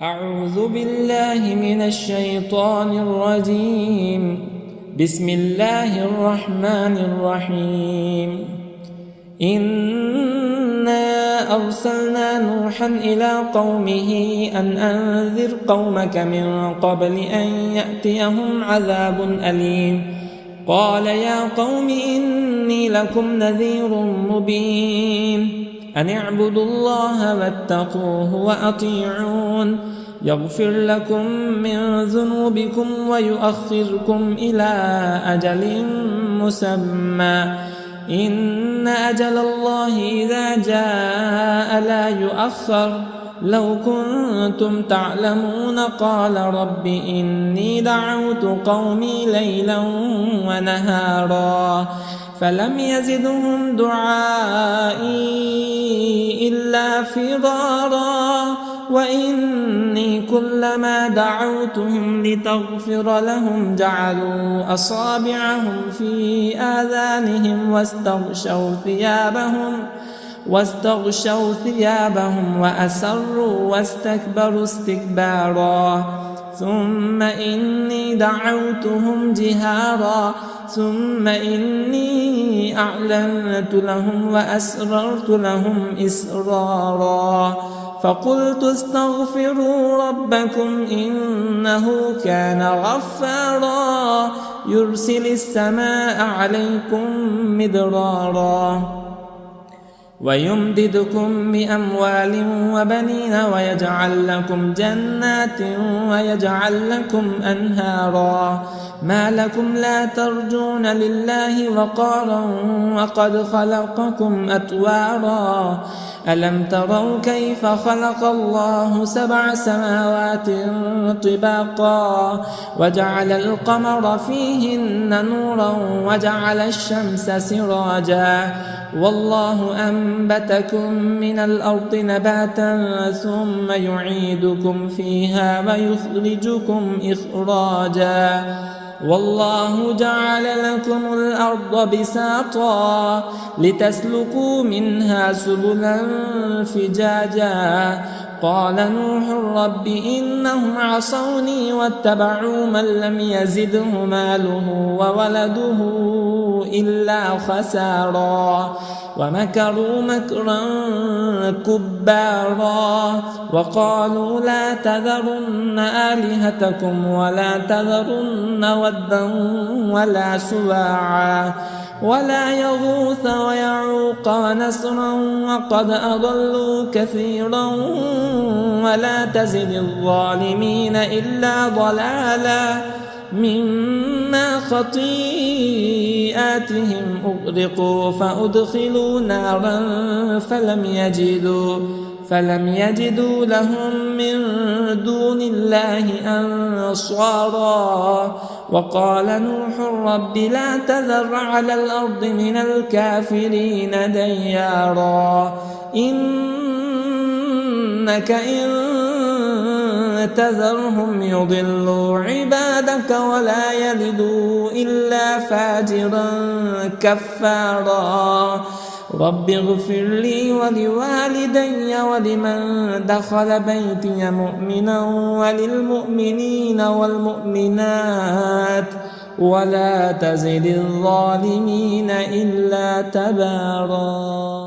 أعوذ بالله من الشيطان الرجيم. بسم الله الرحمن الرحيم. إنا أرسلنا نوحا إلى قومه أن أنذر قومك من قبل أن يأتيهم عذاب أليم. قال يا قوم إني لكم نذير مبين أن اعبدوا الله واتقوه وأطيعون يغفر لكم من ذنوبكم ويؤخركم إلى أجل مسمى إن أجل الله إذا جاء لا يؤخر لو كنتم تعلمون. قال رب إني دعوت قومي ليلا ونهارا فلم يزدهم دعائي إلا فرارا وإني كلما دعوتهم لتغفر لهم جعلوا أصابعهم في آذانهم واستغشوا ثيابهم وأسروا واستكبروا استكبارا ثم إني دعوتهم جهارا ثم إني أعلنت لهم وأسررت لهم إسرارا فقلت استغفروا ربكم إنه كان غفارا يرسل السماء عليكم مدرارا ويمددكم بأموال وبنين ويجعل لكم جنات ويجعل لكم أنهارا ما لكم لا ترجون لله وقارا وقد خلقكم أطوارا ألم تروا كيف خلق الله 7 سماوات طباقا وجعل القمر فيهن نورا وجعل الشمس سراجا والله أنبتكم من الأرض نباتا ثم يعيدكم فيها ويخرجكم إخراجا والله جعل لكم الأرض بساطا لتسلكوا منها سبلا فجاجا قال نوح رب إنهم عصوني واتبعوا من لم يزده ماله وولده إلا خسارا ومكروا مكرا كبارا وقالوا لا تذرن آلهتكم ولا تذرن ودا ولا سواعا ولا يغوث ويعوق ونسرا وقد أضلوا كثيرا ولا تزد الظالمين إلا ضلالا مما خطيئاتهم أغرقوا فأدخلوا نارا فلم يجدوا لهم من دون الله أنصارا وقال نوح رب لا تذر على الأرض من الكافرين ديارا إنك إن تذرهم يضلوا عبادك ولا يلدوا إلا فاجرا كفارا رب اغفر لي ولوالدي ولمن دخل بيتي مؤمنا وللمؤمنين والمؤمنات ولا تزد الظالمين إلا تبارا.